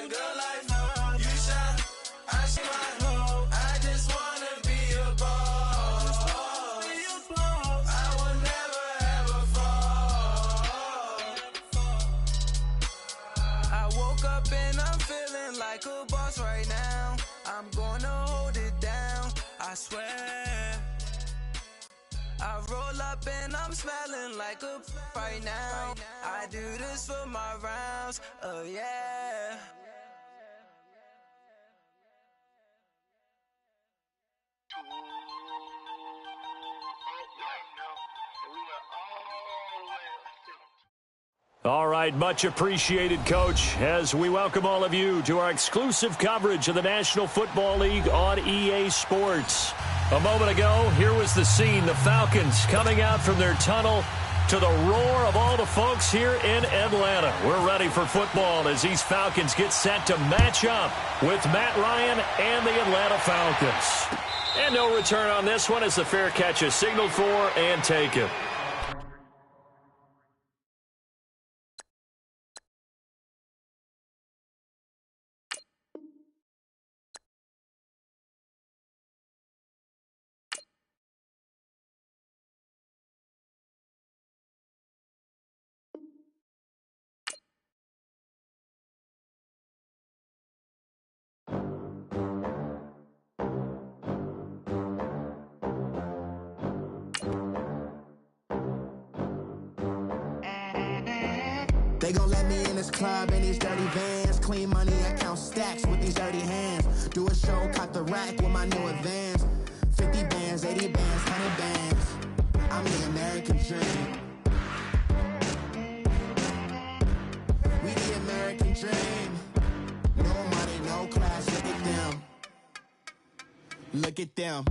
a good life. You shine, I shine. I just wanna be a boss. I will never ever fall. I woke up and I'm feeling like a boss right now. I'm gonna hold it down, I swear. I roll up and I'm smelling like a right now. I do this for my rounds, oh yeah. All right, much appreciated, Coach, as we welcome all of you to our exclusive coverage of the National Football League on EA Sports. A moment ago, here was the scene, the Falcons coming out from their tunnel to the roar of all the folks here in Atlanta. We're ready for football as these Falcons get set to match up with Matt Ryan and the Atlanta Falcons. And no return on this one as the fair catch is signaled for and taken. They gon' let me in this club in these dirty vans. Clean money, I count stacks with these dirty hands. Do a show, caught the rack with my new advance. 50 bands, 80 bands, 100 bands. I'm the American dream. We the American dream. No money, no class, look at them. Look at them,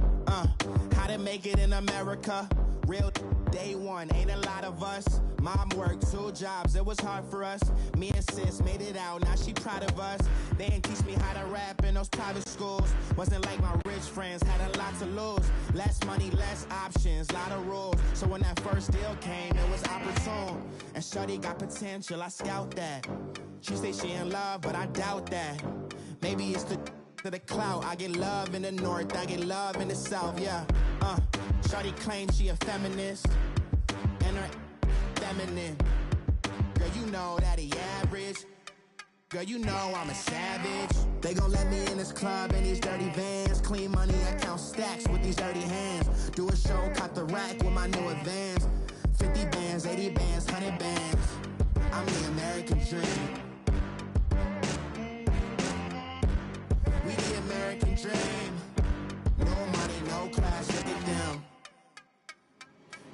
how to make it in America. Real day one, ain't a lot of us. Mom worked 2 jobs, it was hard for us. Me and sis made it out, now she proud of us. They ain't teach me how to rap in those private schools. Wasn't like my rich friends, had a lot to lose. Less money, less options, lot of rules. So when that first deal came, it was opportune. And shorty got potential, I scout that. She say she in love, but I doubt that. Maybe it's the clout. I get love in the north, I get love in the south, yeah. Shorty claims she a feminist, and her feminine. Girl, you know that he average. Girl, you know I'm a savage. They gon' let me in this club in these dirty vans. Clean money, I count stacks with these dirty hands. Do a show, caught the rack with my new advance. 50 bands, 80 bands, 100 bands. I'm the American dream. We the American dream. No money, no class, look at them.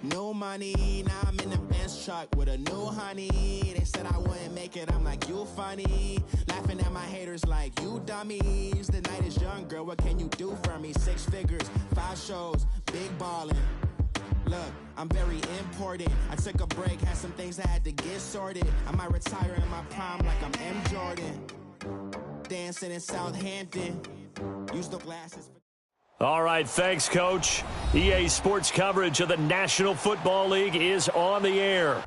No money, now I'm in the Benz truck with a new honey. They said I wouldn't make it, I'm like, you funny. Laughing at my haters like, you dummies. The night is young, girl, what can you do for me? 6 figures, 5 shows, big ballin'. Look, I'm very important. I took a break, had some things I had to get sorted. I might retire in my prime like I'm M. Jordan. Dancing in Southampton. Use the glasses. All right, thanks, Coach. EA Sports coverage of the National Football League is on the air.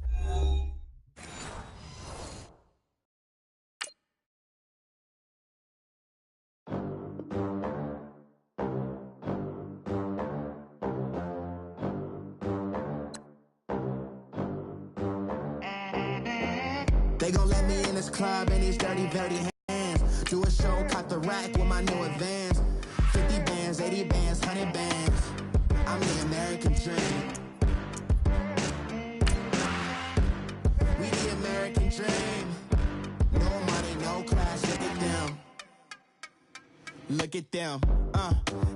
They gon' let me in this club in these dirty, dirty hands. Do a show, caught the rack with my new advance. 50 bands, 80 bands, 100 bands. I'm the American dream. We the American dream. No money, no class, look at them. Look at them,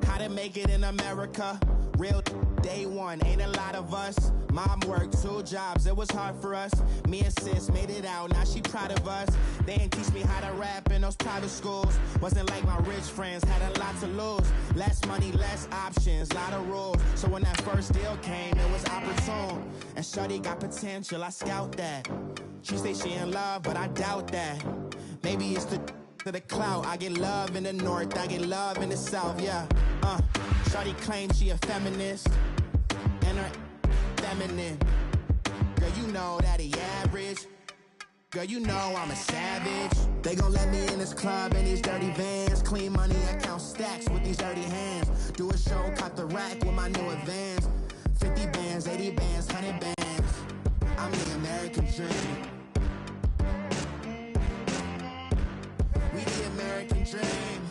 how to make it in America. Real day one, ain't a lot of us. Mom worked 2 jobs, it was hard for us. Me and sis made it out, now she proud of us. They ain't teach me how to rap in those private schools. Wasn't like my rich friends, had a lot to lose. Less money, less options, lot of rules. So when that first deal came, it was opportune. And shorty got potential, I scout that. She say she in love, but I doubt that. Maybe it's the clout. I get love in the north, I get love in the south, yeah. Shorty claims she a feminist, and her feminine. Girl, you know that he average. Girl, you know I'm a savage. They gon' let me in this club in these dirty vans. Clean money, I count stacks with these dirty hands. Do a show, cop the rack with my new advance. 50 bands, 80 bands, 100 bands. I'm the American dream. We the American dream.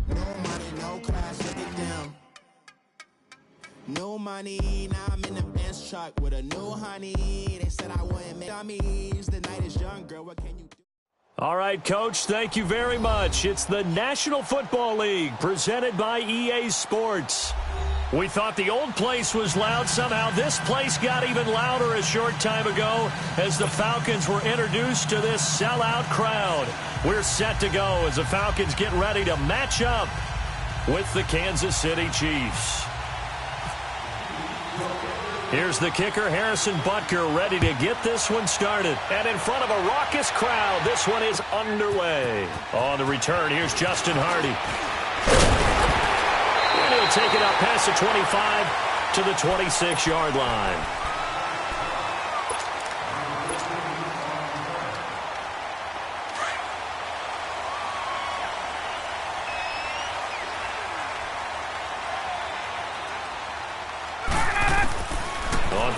No money, no class, look at them. No money, now I'm in the Benz truck with a new honey. They said I wouldn't make dummies. The night is young, girl, what can you do? All right, Coach, thank you very much. It's the National Football League presented by EA Sports. We thought the old place was loud. Somehow this place got even louder a short time ago as the Falcons were introduced to this sellout crowd. We're set to go as the Falcons get ready to match up with the Kansas City Chiefs. Here's the kicker, Harrison Butker, ready to get this one started. And in front of a raucous crowd, this one is underway. On the return, here's Justin Hardy. And he'll take it up past the 25 to the 26-yard line.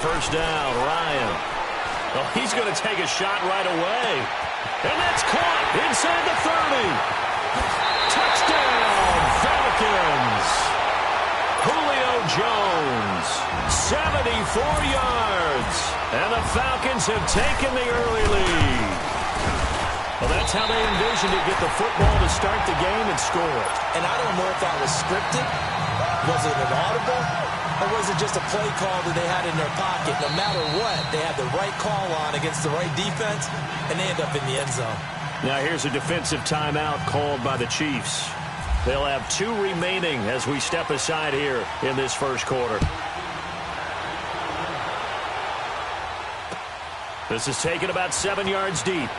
First down, Ryan. Oh, he's going to take a shot right away. And that's caught inside the 30. Touchdown, Falcons. Julio Jones, 74 yards. And the Falcons have taken the early lead. Well, that's how they envisioned to get the football to start the game and score. And I don't know if that was scripted. Was it an audible? Or was it just a play call that they had in their pocket? No matter what, they had the right call on against the right defense, and they end up in the end zone. Now here's a defensive timeout called by the Chiefs. They'll have 2 remaining as we step aside here in this first quarter. This is taken about 7 yards deep.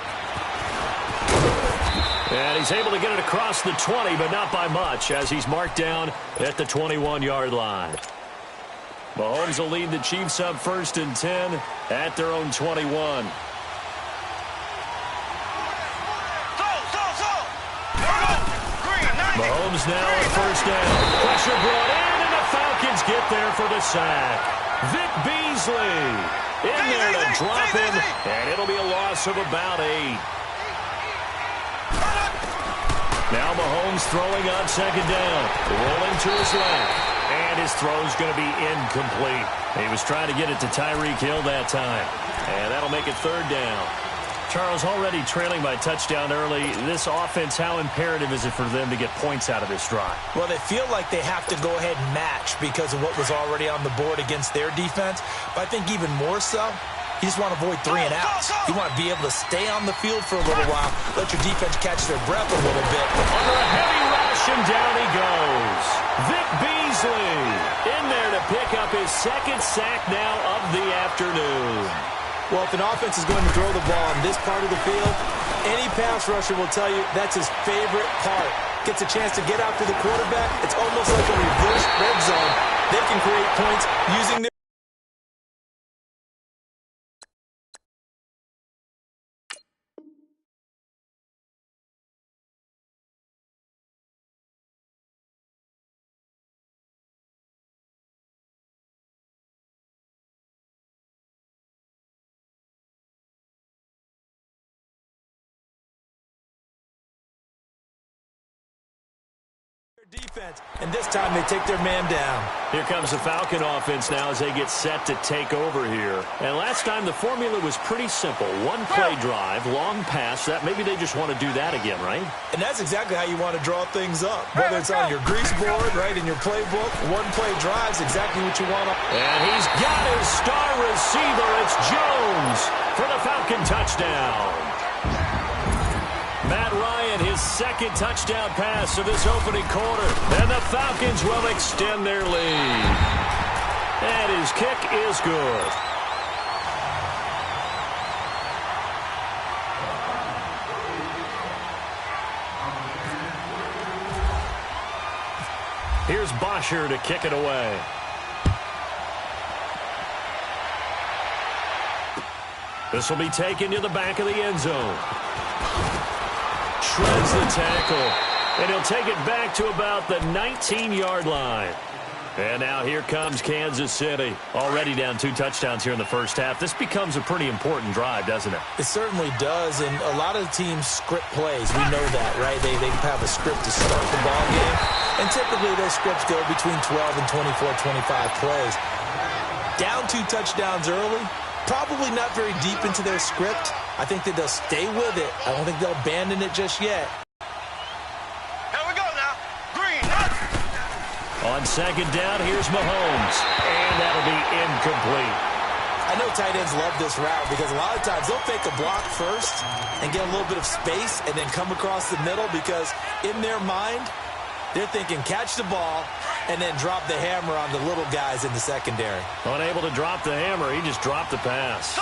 And he's able to get it across the 20, but not by much, as he's marked down at the 21-yard line. Mahomes will lead the Chiefs up 1st and 10 at their own 21. Mahomes now on 1st down. Pressure brought in, and the Falcons get there for the sack. Vic Beasley in there to drop him, and it'll be a loss of about 8. Now Mahomes throwing on 2nd down. Rolling to his left. And his throw's going to be incomplete. He was trying to get it to Tyreek Hill that time. And that'll make it 3rd down. Charles, already trailing by touchdown early. This offense, how imperative is it for them to get points out of this drive? Well, they feel like they have to go ahead and match because of what was already on the board against their defense. But I think even more so, you just want to avoid 3 and outs. You want to be able to stay on the field for a little while, let your defense catch their breath a little bit. Under a heavy rush, and down he goes. Vic Beasley in there to pick up his 2nd sack now of the afternoon. Well, if an offense is going to throw the ball on this part of the field, any pass rusher will tell you that's his favorite part. Gets a chance to get after the quarterback. It's almost like a reverse red zone. They can create points using their defense, and this time they take their man down. Here comes the Falcon offense now as they get set to take over here. And last time the formula was pretty simple. 1 play drive, long pass. That maybe they just want to do that again, right? And that's exactly how you want to draw things up. Whether it's on your grease board, right, in your playbook, 1 play drive is exactly what you want to. And he's got his star receiver. It's Jones for the Falcon touchdown. Matt Ryan, his 2nd touchdown pass of this opening quarter. And the Falcons will extend their lead. And his kick is good. Here's Bosher to kick it away. This will be taken to the back of the end zone. Shreds the tackle. And he'll take it back to about the 19-yard line. And now here comes Kansas City. Already down 2 touchdowns here in the first half. This becomes a pretty important drive, doesn't it? It certainly does, and a lot of teams script plays. We know that, right? They have a script to start the ball game, and typically those scripts go between 12 and 24, 25 plays. Down 2 touchdowns early, probably not very deep into their script. I think that they'll stay with it. I don't think they'll abandon it just yet. On second down, here's Mahomes. And that'll be incomplete. I know tight ends love this route because a lot of times they'll fake a block first and get a little bit of space and then come across the middle because in their mind, they're thinking catch the ball and then drop the hammer on the little guys in the secondary. Unable to drop the hammer, he just dropped the pass.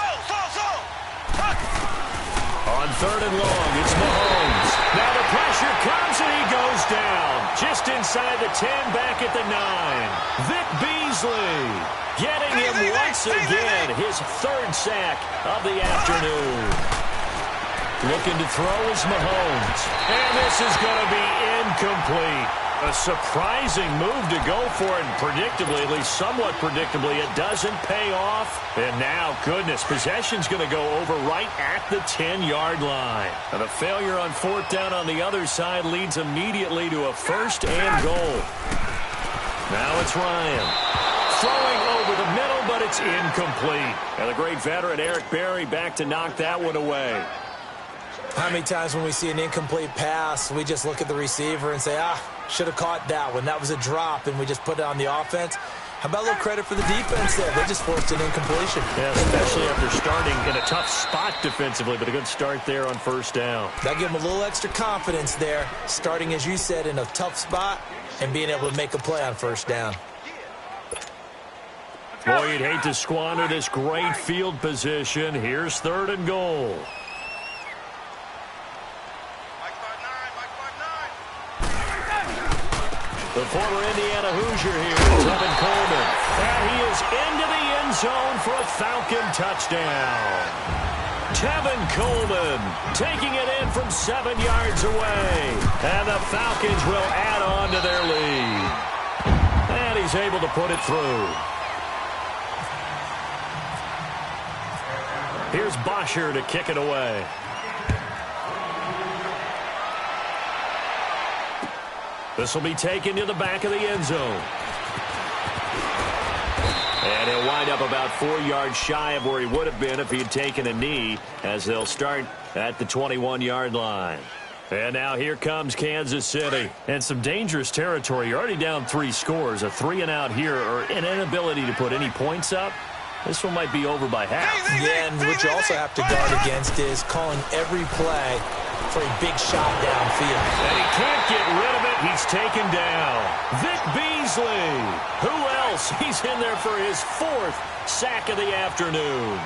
On third and long, it's Mahomes. Now the pressure comes and he goes down. Just inside the 10, back at the 9. Vic Beasley getting him once again. His 3rd sack of the afternoon. Looking to throw is Mahomes. And this is going to be incomplete. A surprising move to go for it, and predictably, at least somewhat predictably, it doesn't pay off. And now, goodness, possession's going to go over right at the 10-yard line. And a failure on 4th down on the other side leads immediately to a 1st and goal. Now it's Ryan. Throwing over the middle, but it's incomplete. And the great veteran Eric Berry back to knock that one away. How many times when we see an incomplete pass, we just look at the receiver and say, should have caught that one. That was a drop, and we just put it on the offense. How about a little credit for the defense there? They just forced an incompletion. Yeah, especially after starting in a tough spot defensively, but a good start there on 1st down. That gave them a little extra confidence there, starting, as you said, in a tough spot and being able to make a play on 1st down. Boy, you'd hate to squander this great field position. Here's 3rd and goal. The former Indiana Hoosier here, Tevin Coleman. And he is into the end zone for a Falcon touchdown. Tevin Coleman taking it in from 7 yards away. And the Falcons will add on to their lead. And he's able to put it through. Here's Bosher to kick it away. This will be taken to the back of the end zone. And he'll wind up about 4 yards shy of where he would have been if he had taken a knee, as they'll start at the 21-yard line. And now here comes Kansas City. And some dangerous territory. You're already down 3 scores. A 3-and-out here, or an inability to put any points up. This one might be over by half. Yeah, and what you also have to guard against is calling every play for a big shot downfield. And he can't get rid of it. He's taken down. Vic Beasley. Who else? He's in there for his 4th sack of the afternoon.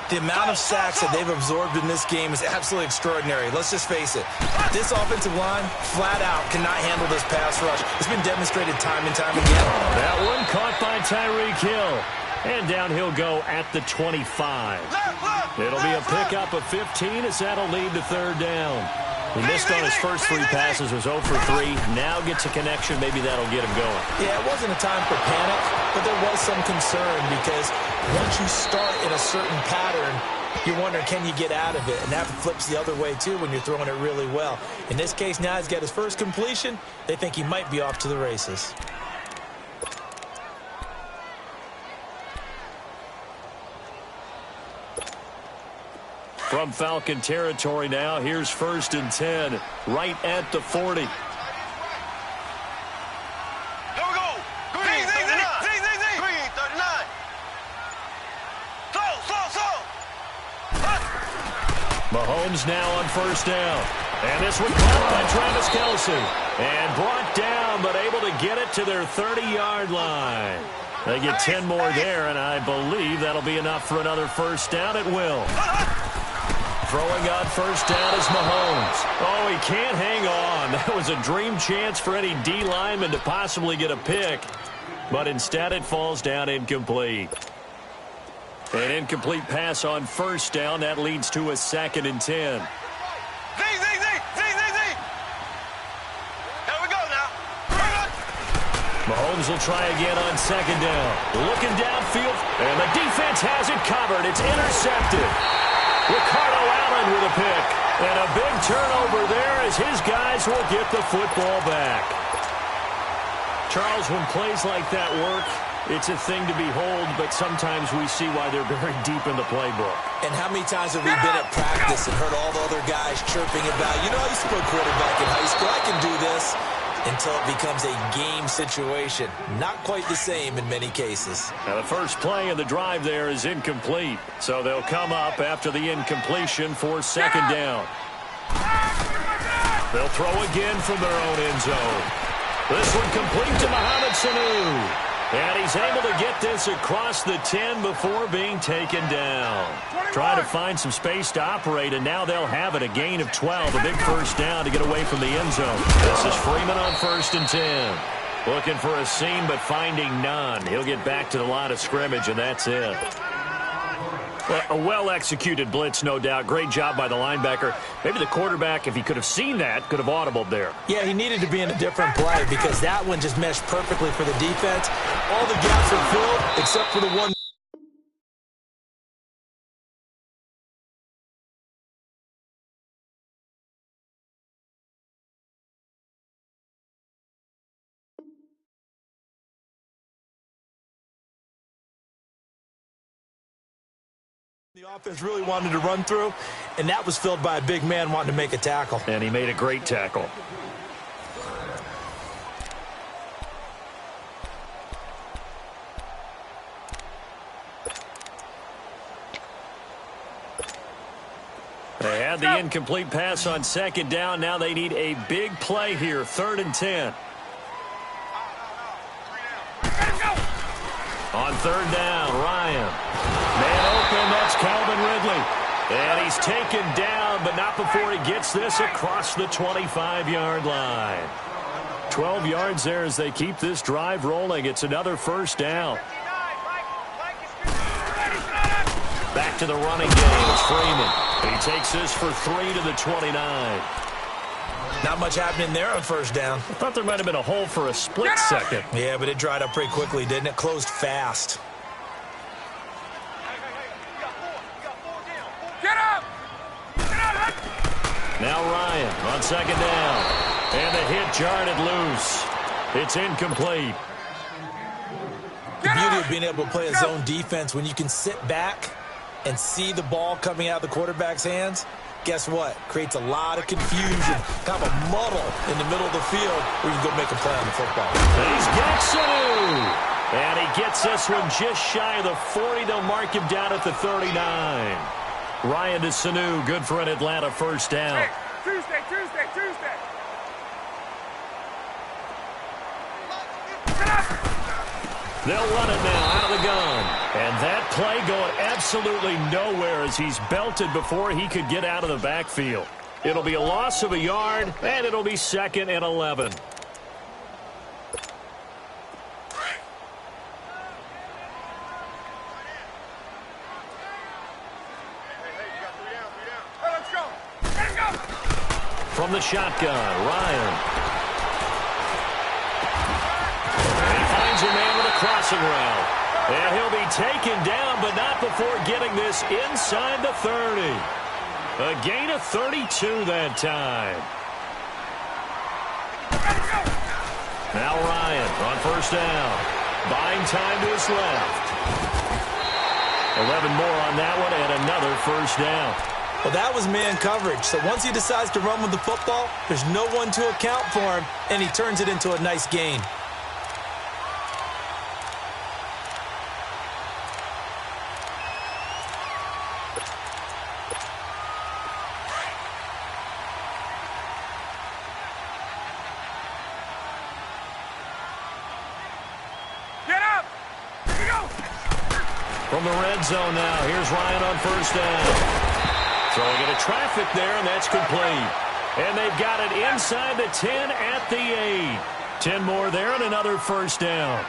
The amount of sacks that they've absorbed in this game is absolutely extraordinary. Let's just face it. This offensive line, flat out, cannot handle this pass rush. It's been demonstrated time and time again. That one caught by Tyreek Hill. And down he'll go at the 25. It'll be a pickup of 15 as that'll lead to 3rd down. He missed on his first 3 passes, was 0 for 3. Now gets a connection. Maybe that'll get him going. Yeah, it wasn't a time for panic, but there was some concern because once you start in a certain pattern, you're wondering, can you get out of it? And that flips the other way, too, when you're throwing it really well. In this case, now he's got his first completion. They think he might be off to the races. From Falcon territory now, here's 1st and 10, right at the 40. Here we go. Green 39. Green 39. Slow. Mahomes now on 1st down. And this one caught by Travis Kelce. And brought down, but able to get it to their 30-yard line. They get 10 more there, and I believe that'll be enough for another 1st down. It will. Throwing on 1st down is Mahomes. Oh, he can't hang on. That was a dream chance for any D lineman to possibly get a pick. But instead it falls down incomplete. An incomplete pass on first down. That leads to a 2nd and 10. Mahomes will try again on 2nd down. Looking downfield, and the defense has it covered. It's intercepted. Ricardo Allen with a pick. And a big turnover there as his guys will get the football back. Charles, when plays like that work, it's a thing to behold, but sometimes we see why they're very deep in the playbook. And how many times have we been at practice and heard all the other guys chirping about, you know, I used to play quarterback in high school, I can do this, until it becomes a game situation. Not quite the same in many cases. Now, the first play of the drive there is incomplete, so they'll come up after the incompletion for 2nd down. They'll throw again from their own end zone. This one complete to Mohamed Sanu. And he's able to get this across the 10 before being taken down. Trying to find some space to operate, and now they'll have it. A gain of 12, a big first down to get away from the end zone. This is Freeman on 1st and 10. Looking for a seam, but finding none. He'll get back to the line of scrimmage, and that's it. Well, a well-executed blitz, no doubt. Great job by the linebacker. Maybe the quarterback, if he could have seen that, could have audibled there. Yeah, he needed to be in a different play because that one just meshed perfectly for the defense. All the gaps are filled except for the one. The offense really wanted to run through, and that was filled by a big man wanting to make a tackle. And he made a great tackle. They had the incomplete pass on 2nd down. Now they need a big play here, 3rd and 10. On 3rd down, Ryan. Man open, that's Calvin Ridley. And he's taken down, but not before he gets this across the 25-yard line. 12 yards there as they keep this drive rolling. It's another first down. Back to the running game. It's Freeman. He takes this for 3 to the 29. Not much happening there on first down. I thought there might have been a hole for a split second. Yeah, but it dried up pretty quickly, didn't it? Closed fast. Now Ryan on 2nd down. And the hit jarred it loose. It's incomplete. The beauty of being able to play a zone defense when you can sit back and see the ball coming out of the quarterback's hands, guess what? Creates a lot of confusion, kind of a muddle in the middle of the field where you can go make a play on the football. And he's got Sanu. And he gets this one just shy of the 40. They'll mark him down at the 39. Ryan to Sanu, good for an Atlanta first down. Hey, Tuesday. They'll run it now out of the gun. And that play going absolutely nowhere as he's belted before he could get out of the backfield. It'll be a loss of a yard, and it'll be 2nd and 11. From the shotgun, Ryan. And he finds a man with a crossing route. And he'll be taken down, but not before getting this inside the 30. A gain of 32 that time. Now Ryan on first down. Buying time to his left. 11 more on that one and another first down. Well, that was man coverage. So once he decides to run with the football, there's no one to account for him, and he turns it into a nice gain. From the red zone now, here's Ryan on first down. Throwing into traffic there, and that's complete. And they've got it inside the 10 at the 8. 10 more there and another first down.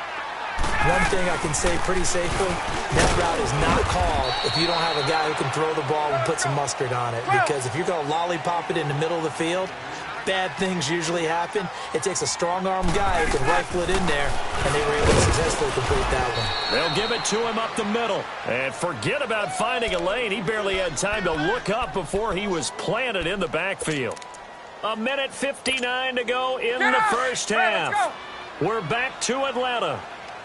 One thing I can say pretty safely, that route is not called if you don't have a guy who can throw the ball and put some mustard on it. Because if you're going to lollipop it in the middle of the field, bad things usually happen. It takes a strong-arm guy who can rifle it in there, and they were able to successfully complete that one. They'll give it to him up the middle. And forget about finding a lane. He barely had time to look up before he was planted in the backfield. 1:59 to go in the first half. We're back to Atlanta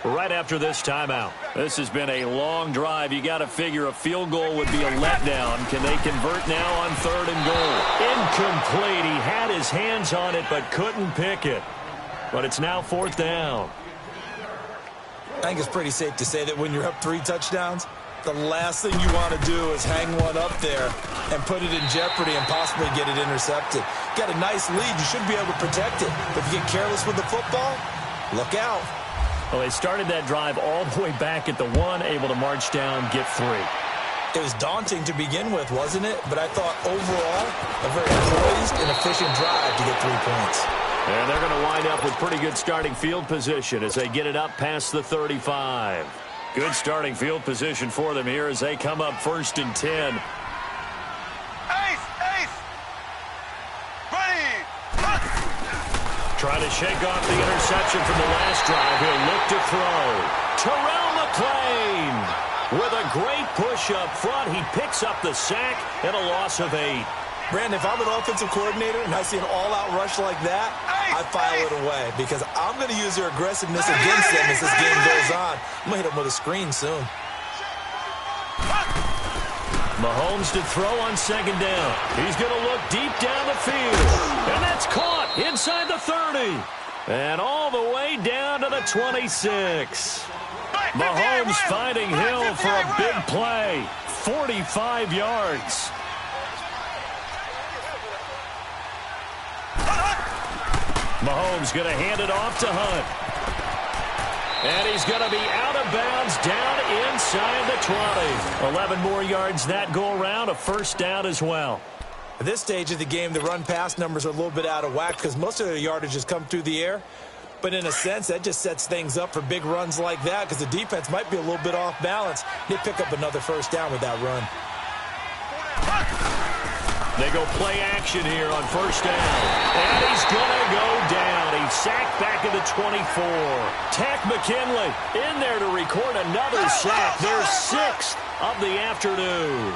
right after this timeout. This has been a long drive. You got to figure a field goal would be a letdown. Can they convert now on 3rd and goal? Incomplete. He had his hands on it but couldn't pick it. But it's now 4th down. I think it's pretty safe to say that when you're up 3 touchdowns, the last thing you want to do is hang one up there and put it in jeopardy and possibly get it intercepted. Got a nice lead. You should be able to protect it. But if you get careless with the football, look out. Well, they started that drive all the way back at the 1, able to march down, get 3. It was daunting to begin with, wasn't it? But I thought overall, a very poised and efficient drive to get 3 points. And they're going to wind up with pretty good starting field position as they get it up past the 35. Good starting field position for them here as they come up 1st and 10. Trying to shake off the interception from the last drive. He'll look to throw. Terrell McClain with a great push up front. He picks up the sack and a loss of 8. Brandon, if I'm an offensive coordinator and I see an all-out rush like that, I file it away because I'm going to use their aggressiveness against them as this game goes on. I'm going to hit them with a screen soon. Mahomes to throw on 2nd down. He's going to look deep down the field. And that's caught inside the 30. And all the way down to the 26. Mahomes finding Hill for a big play. 45 yards. Mahomes going to hand it off to Hunt. And he's going to be out of bounds down inside the 20. 11 more yards that go around, a 1st down as well. At this stage of the game, the run-pass numbers are a little bit out of whack because most of their yardage has come through the air. But in a sense, that just sets things up for big runs like that because the defense might be a little bit off balance. They pick up another 1st down with that run. They go play action here on 1st down. And he's going to go down. He's sacked back at the 24. Takk McKinley in there to record another sack. Their 6th of the afternoon.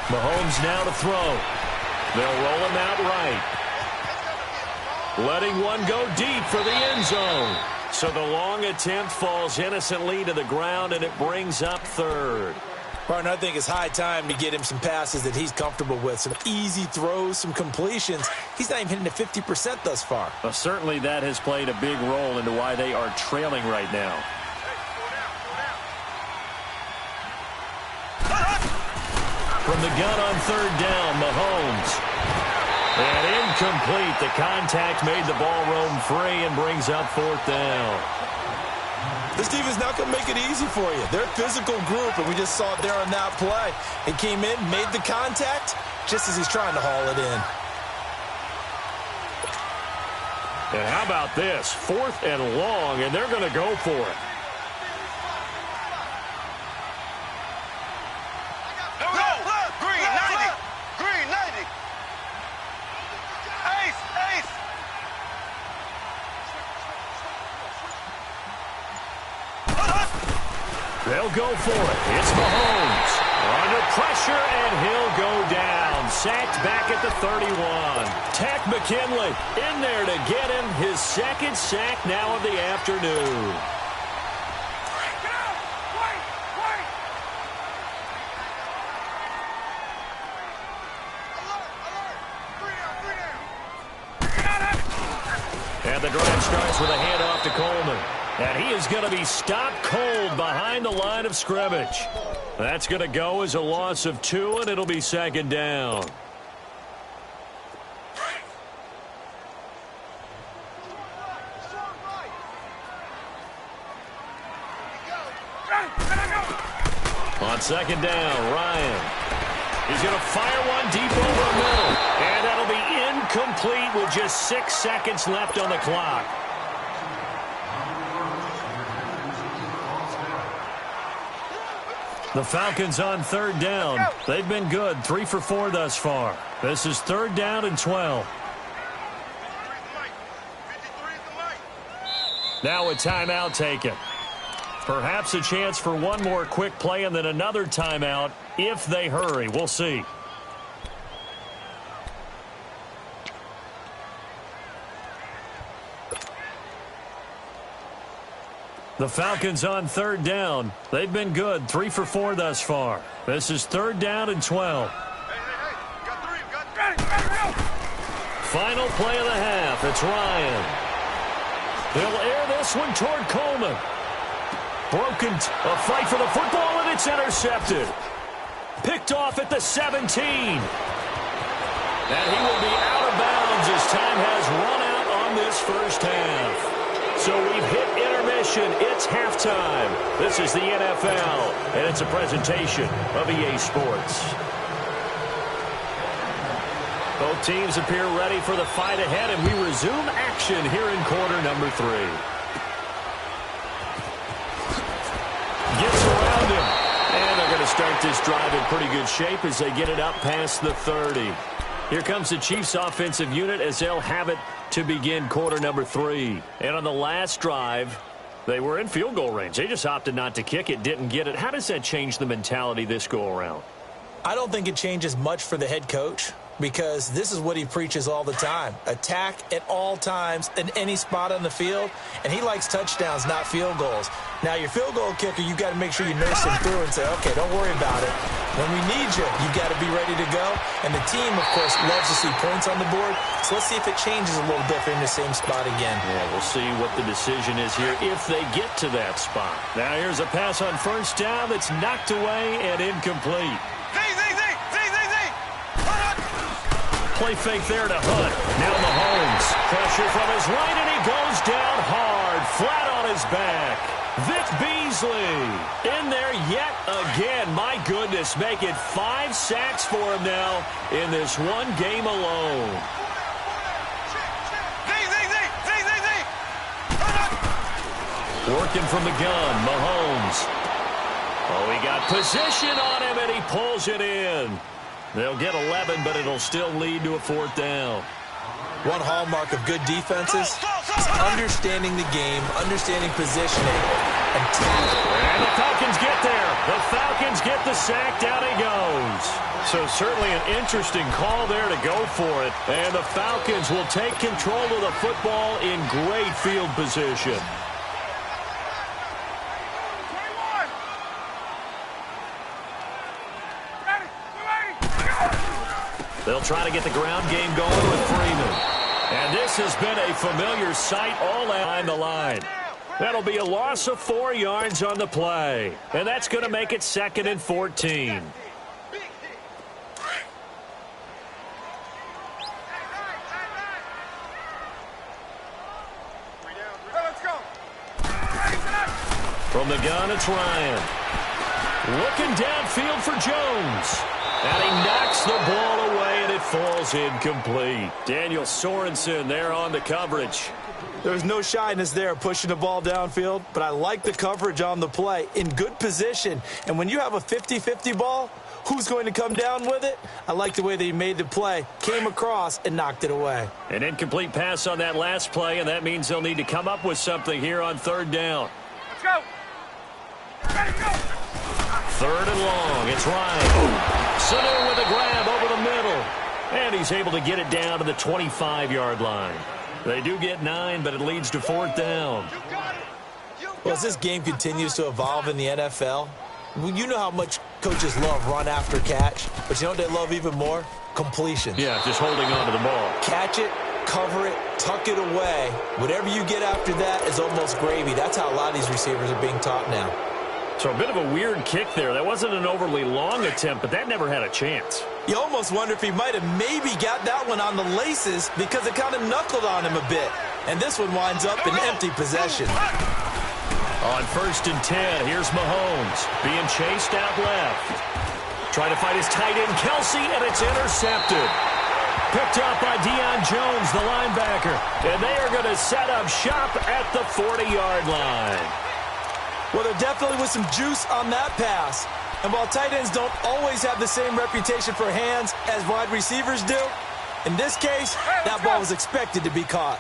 Mahomes now to throw. They'll roll him out right. Letting one go deep for the end zone. So the long attempt falls innocently to the ground, and it brings up 3rd. Partner, I think it's high time to get him some passes that he's comfortable with. Some easy throws, some completions. He's not even hitting the 50% thus far. Well, certainly that has played a big role into why they are trailing right now. From the gun on 3rd down, Mahomes. And incomplete. The contact made the ball roam free and brings up 4th down. This defense not going to make it easy for you. They're a physical group, and we just saw it there on that play. He came in, made the contact, just as he's trying to haul it in. And how about this? 4th and long, and they're going to go for it. They'll go for it. It's Mahomes. Under pressure, and he'll go down. Sacked back at the 31. Takk McKinley in there to get him his 2nd sack now of the afternoon. And the drive starts with a handoff to Coleman. And he is going to be stopped cold behind the line of scrimmage. That's going to go as a loss of 2, and it'll be 2nd down. On 2nd down, Ryan. He's going to fire one deep over the middle. And that'll be incomplete with just 6 seconds left on the clock. The Falcons on third down. They've been good, 3 for 4 thus far. This is third down and 12. Now a timeout taken. Perhaps a chance for one more quick play and then another timeout if they hurry. We'll see. The Falcons on third down. They've been good, 3 for 4 thus far. This is third down and 12. Final play of the half. It's Ryan. They'll air this one toward Coleman. Broken, a fight for the football, and it's intercepted. Picked off at the 17. And he will be out of bounds as time has run out on this first half. So we've hit intermission. It's halftime. This is the NFL, and it's a presentation of EA Sports. Both teams appear ready for the fight ahead, and we resume action here in quarter number 3. Gets around him, and they're going to start this drive in pretty good shape as they get it up past the 30. Here comes the Chiefs offensive unit as they'll have it to begin quarter number 3. And on the last drive, they were in field goal range. They just opted not to kick it, didn't get it. How does that change the mentality this go around? I don't think it changes much for the head coach, because this is what he preaches all the time. Attack at all times in any spot on the field, and he likes touchdowns, not field goals. Now, your field goal kicker, you've got to make sure you nurse him through and say, okay, don't worry about it. When we need you, you've got to be ready to go. And the team, of course, loves to see points on the board. So let's see if it changes a little bit in the same spot again. Yeah, we'll see what the decision is here if they get to that spot. Now, here's a pass on first down that's knocked away and incomplete. Play fake there to Hunt. Now Mahomes. Pressure from his right, and he goes down hard, flat on his back. Vic Beasley in there yet again. My goodness, make it 5 sacks for him now in this one game alone. Working from the gun, Mahomes. Oh, he got position on him, and he pulls it in. They'll get 11, but it'll still lead to a 4th down. One hallmark of good defenses is understanding the game, understanding positioning, and tackling. And the Falcons get there. The Falcons get the sack. Down he goes. So certainly an interesting call there to go for it. And the Falcons will take control of the football in great field position. They'll try to get the ground game going with Freeman. And this has been a familiar sight all behind the line. That'll be a loss of 4 yards on the play. And that's going to make it 2nd and 14. From the gun, it's Ryan. Looking downfield for Jones. And he knocks the ball away, and it falls incomplete. Daniel Sorensen there on the coverage. There's no shyness there pushing the ball downfield, but I like the coverage on the play. In good position. And when you have a 50-50 ball, who's going to come down with it? I like the way that he made the play, came across, and knocked it away. An incomplete pass on that last play, and that means they'll need to come up with something here on 3rd down. Let's go. Ready, go. 3rd and long. It's Ryan. Sanu with a grab over the middle. And he's able to get it down to the 25-yard line. They do get 9, but it leads to 4th down. Well, as this game continues to evolve in the NFL, you know how much coaches love run after catch, but you know what they love even more? Completion. Yeah, just holding on to the ball. Catch it, cover it, tuck it away. Whatever you get after that is almost gravy. That's how a lot of these receivers are being taught now. So a bit of a weird kick there. That wasn't an overly long attempt, but that never had a chance. You almost wonder if he might have maybe got that one on the laces because it kind of knuckled on him a bit. And this one winds up in empty possession. On 1st and 10, here's Mahomes being chased out left. Trying to find his tight end, Kelsey, and it's intercepted. Picked up by Deion Jones, the linebacker. And they are going to set up shop at the 40-yard line. Well, there definitely was some juice on that pass. And while tight ends don't always have the same reputation for hands as wide receivers do, in this case, that ball was expected to be caught.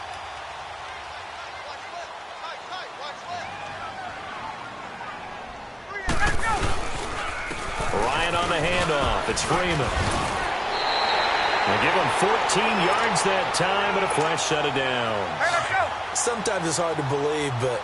Ryan on the handoff. It's Freeman. They give him 14 yards that time, and a fresh set of downs. Sometimes it's hard to believe, but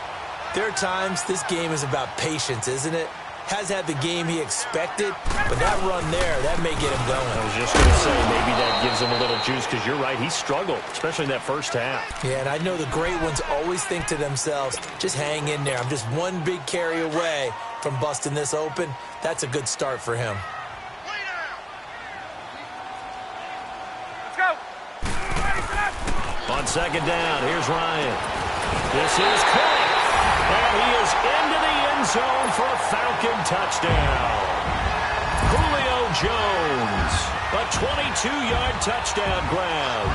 there are times this game is about patience, isn't it? Has had the game he expected, but that run there, that may get him going. I was just going to say, maybe that gives him a little juice, because you're right, he struggled, especially in that first half. Yeah, and I know the great ones always think to themselves, just hang in there. I'm just one big carry away from busting this open. That's a good start for him. Let's go. On second down, here's Ryan. This is caught, and he is into the end zone for a Falcon touchdown. Julio Jones, a 22-yard touchdown grab.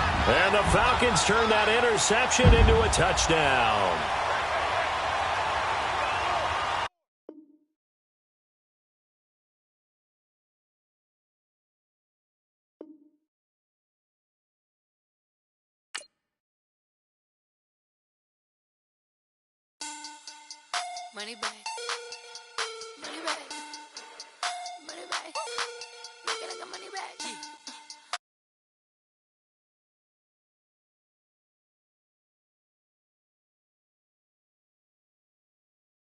And the Falcons turn that interception into a touchdown. Money back. Money back. Money back.